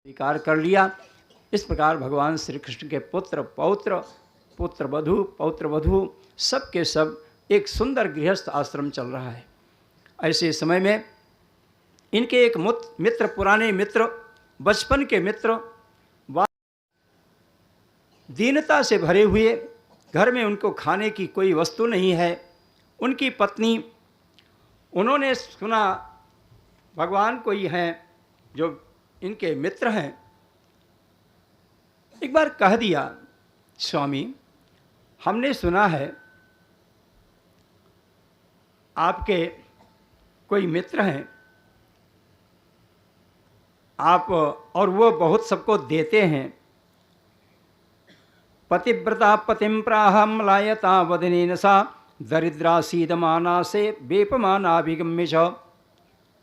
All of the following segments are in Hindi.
स्वीकार कर लिया। इस प्रकार भगवान श्री कृष्ण के पुत्र पौत्र पौत्र वधु सब के सब एक सुंदर गृहस्थ आश्रम चल रहा है। ऐसे समय में इनके एक मित्र, पुराने मित्र, बचपन के मित्र, दीनता से भरे हुए, घर में उनको खाने की कोई वस्तु नहीं है। उनकी पत्नी, उन्होंने सुना भगवान कोई हैं जो इनके मित्र हैं, एक बार कह दिया, स्वामी हमने सुना है आपके कोई मित्र हैं, आप और वो बहुत सबको देते हैं। पतिव्रता पतिम प्राहम लायता वदनेन सा दरिद्रा सीदमाना से बेपमानाभिगम्य च।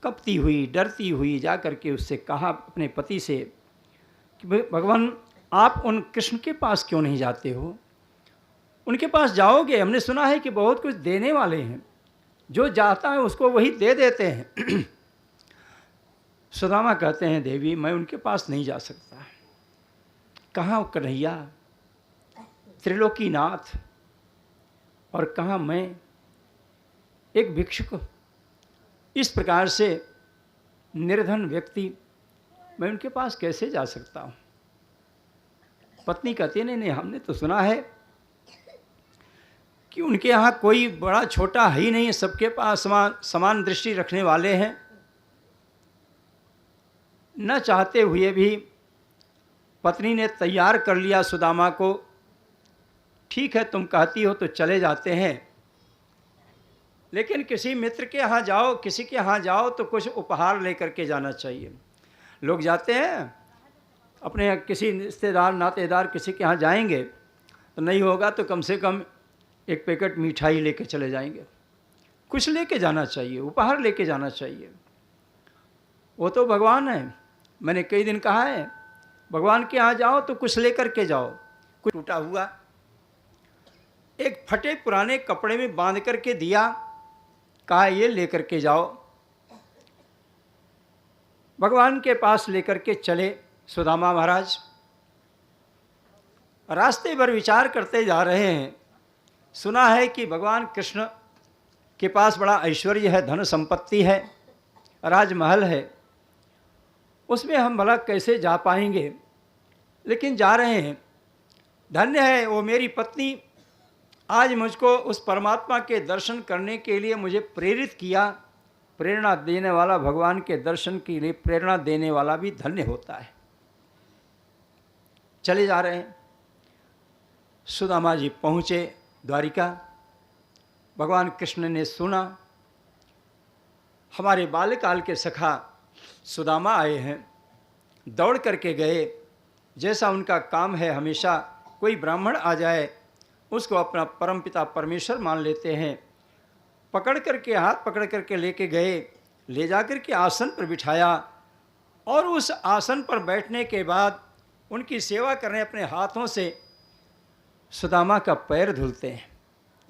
कपती हुई, डरती हुई जा करके उससे कहा अपने पति से कि भगवान आप उन कृष्ण के पास क्यों नहीं जाते हो? उनके पास जाओगे, हमने सुना है कि बहुत कुछ देने वाले हैं, जो जाता है उसको वही दे देते हैं। सुदामा कहते हैं देवी मैं उनके पास नहीं जा सकता। कहाँ कन्हैया त्रिलोकीनाथ और कहाँ मैं एक भिक्षुक, इस प्रकार से निर्धन व्यक्ति, मैं उनके पास कैसे जा सकता हूँ? पत्नी कहती नहीं, हमने तो सुना है कि उनके यहाँ कोई बड़ा छोटा है ही नहीं, सबके पास समान दृष्टि रखने वाले हैं। न चाहते हुए भी पत्नी ने तैयार कर लिया सुदामा को। ठीक है तुम कहती हो तो चले जाते हैं, लेकिन किसी मित्र के यहाँ जाओ, किसी के यहाँ जाओ तो कुछ उपहार लेकर के जाना चाहिए। लोग जाते हैं अपने किसी रिश्तेदार नातेदार किसी के यहाँ जाएंगे तो नहीं होगा तो कम से कम एक पैकेट मिठाई लेके चले जाएंगे। कुछ लेके जाना चाहिए, उपहार लेके जाना चाहिए। वो तो भगवान है। मैंने कई दिन कहा है भगवान के यहाँ जाओ तो कुछ लेकर के जाओ। कुछ टूटा हुआ एक फटे पुराने कपड़े में बांध करके दिया, कहा ये लेकर के जाओ। भगवान के पास लेकर के चले सुदामा महाराज। रास्ते भर विचार करते जा रहे हैं। सुना है कि भगवान कृष्ण के पास बड़ा ऐश्वर्य है, धन संपत्ति है, राजमहल है, उसमें हम भला कैसे जा पाएंगे, लेकिन जा रहे हैं। धन्य है वो मेरी पत्नी, आज मुझको उस परमात्मा के दर्शन करने के लिए मुझे प्रेरित किया। प्रेरणा देने वाला, भगवान के दर्शन के लिए प्रेरणा देने वाला भी धन्य होता है। चले जा रहे हैं। सुदामा जी पहुँचे द्वारिका। भगवान कृष्ण ने सुना हमारे बाल्यकाल के सखा सुदामा आए हैं, दौड़ करके गए। जैसा उनका काम है, हमेशा कोई ब्राह्मण आ जाए उसको अपना परमपिता परमेश्वर मान लेते हैं। पकड़ करके, हाथ पकड़ करके लेके गए, ले जा करके आसन पर बिठाया और उस आसन पर बैठने के बाद उनकी सेवा करने अपने हाथों से सुदामा का पैर धुलते हैं।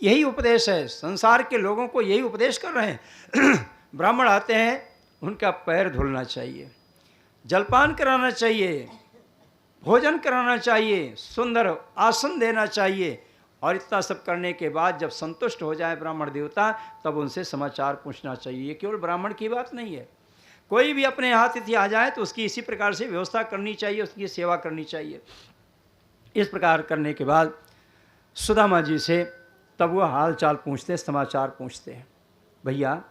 यही उपदेश है, संसार के लोगों को यही उपदेश कर रहे हैं। ब्राह्मण आते हैं उनका पैर धुलना चाहिए, जलपान कराना चाहिए, भोजन कराना चाहिए, सुंदर आसन देना चाहिए। और इतना सब करने के बाद जब संतुष्ट हो जाए ब्राह्मण देवता तब उनसे समाचार पूछना चाहिए। ये केवल ब्राह्मण की बात नहीं है, कोई भी अपने यहाँ अतिथि आ जाए तो उसकी इसी प्रकार से व्यवस्था करनी चाहिए, उसकी सेवा करनी चाहिए। इस प्रकार करने के बाद सुदामा जी से तब वो हाल चाल पूछते, समाचार पूछते हैं। भैया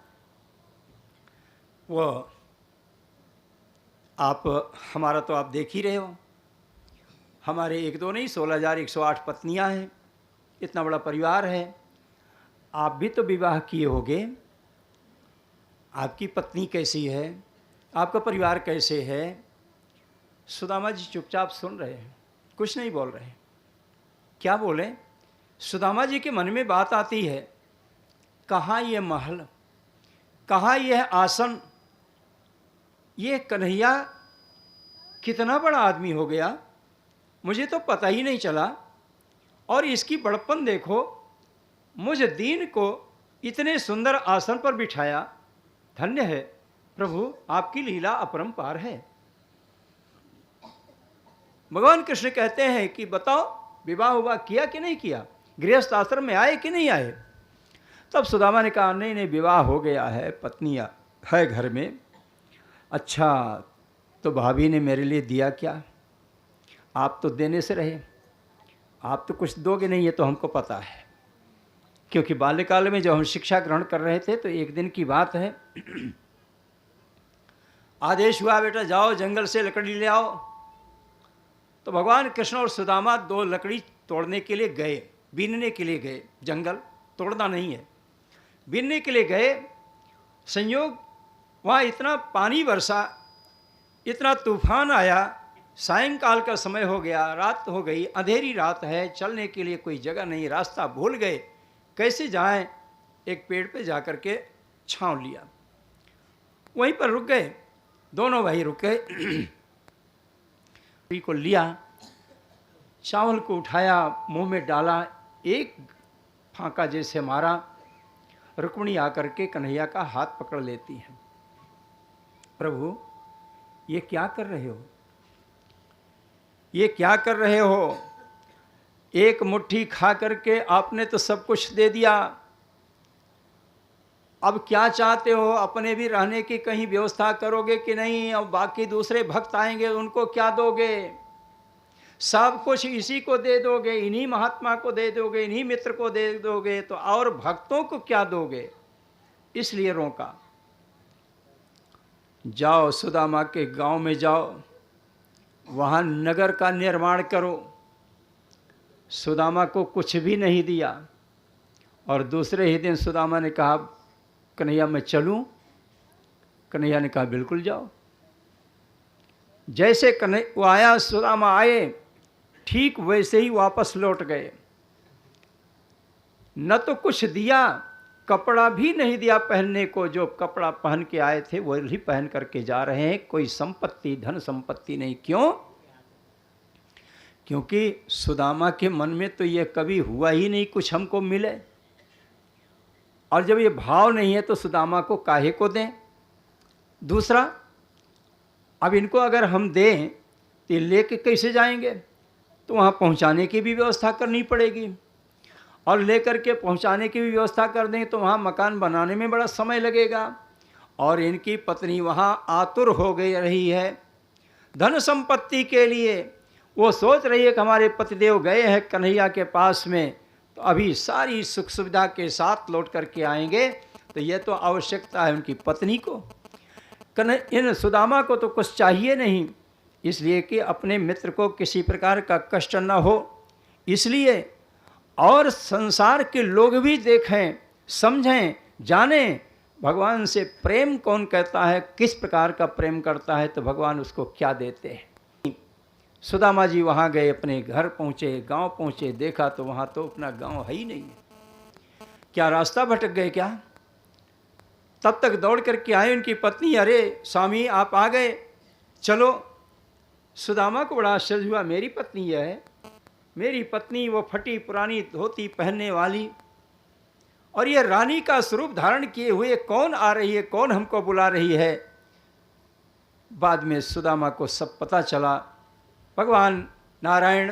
वो आप हमारा तो आप देख ही रहे हो, हमारे एक दो नहीं 16,108 पत्नियां हैं, इतना बड़ा परिवार है। आप भी तो विवाह किए होंगे, आपकी पत्नी कैसी है, आपका परिवार कैसे है? सुदामा जी चुपचाप सुन रहे हैं, कुछ नहीं बोल रहे। क्या बोले? सुदामा जी के मन में बात आती है, कहाँ ये महल, कहाँ यह आसन, ये कन्हैया कितना बड़ा आदमी हो गया, मुझे तो पता ही नहीं चला। और इसकी बड़प्पन देखो, मुझ दीन को इतने सुंदर आसन पर बिठाया। धन्य है प्रभु, आपकी लीला अपरंपार है। भगवान कृष्ण कहते हैं कि बताओ विवाह हुआ किया कि नहीं किया, गृहस्थ आश्रम में आए कि नहीं आए। तब सुदामा ने कहा नहीं नहीं विवाह हो गया है, पत्नी है घर में। अच्छा तो भाभी ने मेरे लिए दिया क्या? आप तो देने से रहे, आप तो कुछ दोगे नहीं, ये तो हमको पता है, क्योंकि बाल्यकाल में जब हम शिक्षा ग्रहण कर रहे थे तो एक दिन की बात है, आदेश हुआ बेटा जाओ जंगल से लकड़ी ले आओ। तो भगवान कृष्ण और सुदामा 2 लकड़ी तोड़ने के लिए गए, बीनने के लिए गए। जंगल तोड़ना नहीं है, बीनने के लिए गए। संयोग वहाँ इतना पानी बरसा, इतना तूफान आया, सायंकाल का समय हो गया, रात हो गई, अंधेरी रात है, चलने के लिए कोई जगह नहीं, रास्ता भूल गए, कैसे जाएं। एक पेड़ पे जाकर के छांव लिया, वहीं पर रुक गए। दोनों भाई रुक गए, को लिया, चावल को उठाया, मुंह में डाला, एक फांका जैसे मारा। रुक्मिणी आकर के कन्हैया का हाथ पकड़ लेती है। प्रभु ये क्या कर रहे हो, ये क्या कर रहे हो? एक मुट्ठी खा करके आपने तो सब कुछ दे दिया, अब क्या चाहते हो? अपने भी रहने की कहीं व्यवस्था करोगे कि नहीं? अब बाकी दूसरे भक्त आएंगे उनको क्या दोगे? सब कुछ इसी को दे दोगे, इन्हीं महात्मा को दे दोगे, इन्हीं मित्र को दे दोगे, तो और भक्तों को क्या दोगे? इसलिए रोका। जाओ सुदामा के गांव में जाओ, वहां नगर का निर्माण करो। सुदामा को कुछ भी नहीं दिया। और दूसरे ही दिन सुदामा ने कहा कन्हैया मैं चलूं? कन्हैया ने कहा बिल्कुल जाओ। जैसे वो आया, सुदामा आए, ठीक वैसे ही वापस लौट गए। न तो कुछ दिया, कपड़ा भी नहीं दिया पहनने को। जो कपड़ा पहन के आए थे वही पहन करके जा रहे हैं। कोई संपत्ति, धन संपत्ति नहीं। क्यों? क्योंकि सुदामा के मन में तो ये कभी हुआ ही नहीं कुछ हमको मिले। और जब ये भाव नहीं है तो सुदामा को काहे को दें? दूसरा, अब इनको अगर हम दें तो लेके कैसे जाएंगे? तो वहाँ पहुँचाने की भी व्यवस्था करनी पड़ेगी, और लेकर के पहुँचाने की भी व्यवस्था कर दें तो वहाँ मकान बनाने में बड़ा समय लगेगा। और इनकी पत्नी वहाँ आतुर हो गई रही है धन संपत्ति के लिए। वो सोच रही है कि हमारे पतिदेव गए हैं कन्हैया के पास में, तो अभी सारी सुख सुविधा के साथ लौट करके आएंगे, तो ये तो आवश्यकता है उनकी पत्नी को। इन सुदामा को तो कुछ चाहिए नहीं, इसलिए कि अपने मित्र को किसी प्रकार का कष्ट न हो, इसलिए। और संसार के लोग भी देखें, समझें, जानें भगवान से प्रेम कौन करता है, किस प्रकार का प्रेम करता है, तो भगवान उसको क्या देते हैं। सुदामा जी वहाँ गए, अपने घर पहुँचे, गांव पहुँचे, देखा तो वहाँ तो अपना गांव है ही नहीं है। क्या रास्ता भटक गए क्या? तब तक दौड़ करके आए उनकी पत्नी, अरे स्वामी आप आ गए, चलो। सुदामा को बड़ा आश्चर्य हुआ, मेरी पत्नी यह है? मेरी पत्नी वो फटी पुरानी धोती पहनने वाली, और ये रानी का स्वरूप धारण किए हुए कौन आ रही है, कौन हमको बुला रही है? बाद में सुदामा को सब पता चला। भगवान नारायण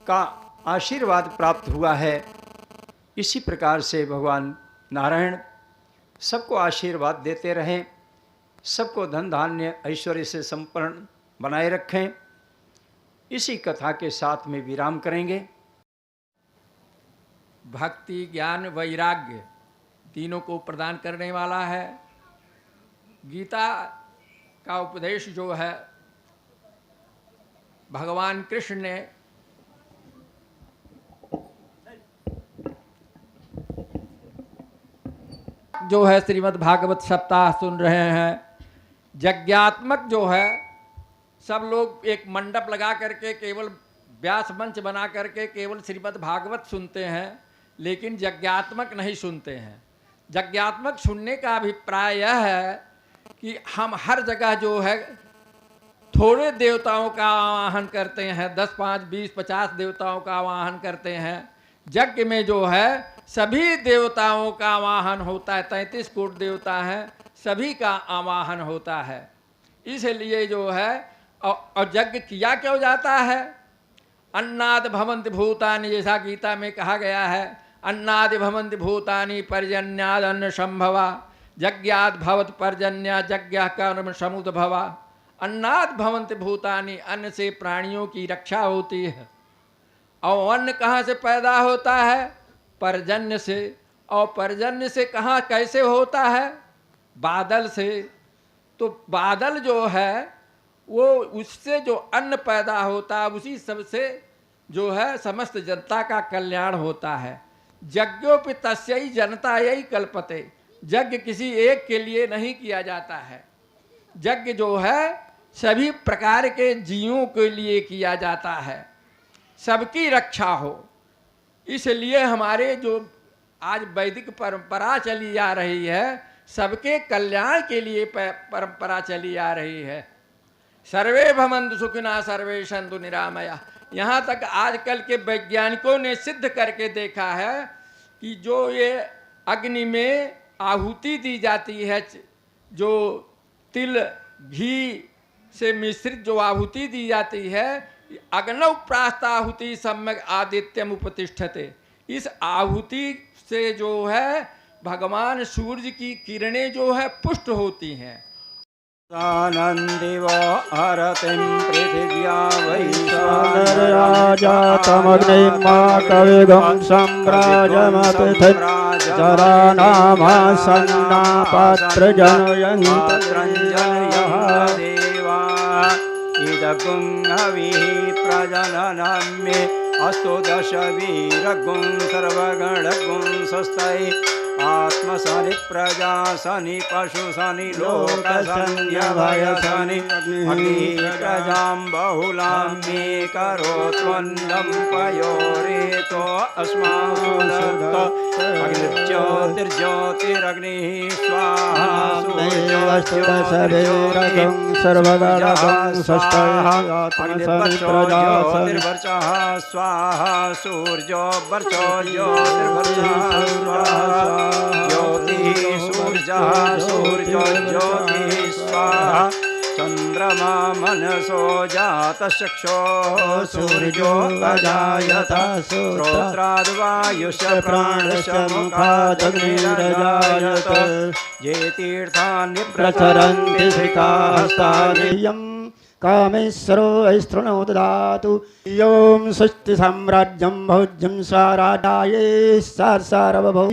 का आशीर्वाद प्राप्त हुआ है। इसी प्रकार से भगवान नारायण सबको आशीर्वाद देते रहें, सबको धन धान्य ऐश्वर्य से संपन्न बनाए रखें। इसी कथा के साथ में विराम करेंगे। भक्ति, ज्ञान, वैराग्य तीनों को प्रदान करने वाला है। गीता का उपदेश जो है भगवान कृष्ण ने जो है श्रीमद् भागवत सप्ताह सुन रहे हैं। यज्ञात्मक जो है, सब लोग एक मंडप लगा करके केवल व्यास मंच बना करके केवल श्रीमद् भागवत सुनते हैं, लेकिन यज्ञात्मक नहीं सुनते हैं। यज्ञात्मक सुनने का अभिप्राय यह है कि हम हर जगह जो है थोड़े देवताओं का आवाहन करते हैं, 10, 5, 20, 50 देवताओं का आवाहन करते हैं। यज्ञ में जो है सभी देवताओं का आवाहन होता है, 33 कोटि देवता हैं, सभी का आवाहन होता है। इसलिए जो है और यज्ञ किया क्यों जाता है? अन्नाद भवन्ति भूतानि, जैसा गीता में कहा गया है, अन्नादि भवन्ति भूतानि पर्जन्याद अन्न संभवा, यज्ञाद भवत पर्जन्या यज्ञ कर्म समुद्भवा। अन्नाद भवन्ति भूतानि, अन्न से प्राणियों की रक्षा होती है। और अन्न कहाँ से पैदा होता है? पर्जन्य से। और पर्जन्य से कहाँ कैसे होता है? बादल से। तो बादल जो है वो उससे जो अन्न पैदा होता है उसी सबसे जो है समस्त जनता का कल्याण होता है। यज्ञोपि तस्यै जनता यही कल्पते। यज्ञ किसी एक के लिए नहीं किया जाता है। यज्ञ जो है सभी प्रकार के जीवों के लिए किया जाता है, सबकी रक्षा हो। इसलिए हमारे जो आज वैदिक परंपरा चली आ रही है, सबके कल्याण के लिए परंपरा चली आ रही है। सर्वे भवन्तु सुखिनः सर्वे सन्तु निरामया। यहाँ तक आजकल के वैज्ञानिकों ने सिद्ध करके देखा है कि जो ये अग्नि में आहुति दी जाती है, जो तिल घी से मिश्रित जो आहुति दी जाती है, अग्नौ प्रास्ताहुति सम्यक आदित्यम उपतिष्ठते। इस आहुति से जो है भगवान सूर्य की किरणें जो है पुष्ट होती हैं। आनंदिव आरतिं पृथिव्या वैश्वानराजा तमग्निमा कविगं सम्राजमतिथिं जरानामासन्ना पात्रजनयन्तरञ्जनयः देवा इदगुं हविः प्रजननं मे अस्तु दशवीरगुं सर्वगणगुं स्वस्ति आत्मसनि प्रजा सनि पशु सनि लोक सन्यभयसनि अग्नि प्रजां बहुलां मे करोत्वन्नं पयोरेतो अस्मासु दत्त अग्निर्ज्योतिर्ज्योतिरग्निः स्वाहा सूर्योऽस्तुदशवीरगं सर्वगणगं षष्ठः आत्मसनि प्रजा ज्योतिर्वर्चः स्वाहा सूर्यो वर्चो ज्योतिर्वर्चः स्वाहा ज्योतिः सूर्यः सूर्यो ज्योतिः स्वाहा चन्द्रमा मनसो जातचक्षुः सूर्यो अजायत श्रोत्राद्वायुष प्राणश मुखादग्निरजायत ये तीर्थानि प्रचरन्ति श्रिकास्तादीयं कामेश्वरो ऐस्तृणो ददातु। यों षष्टि साम्राज्यं भोज्यं साराडाये सारसारवभूः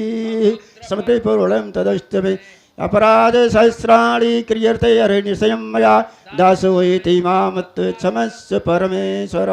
समतिपूर्णं तदष्टमे अपराध सहस्राणि क्रियते हरे निश्चयं मया दासो इति मामत्व क्षमस्व परमेश्वर।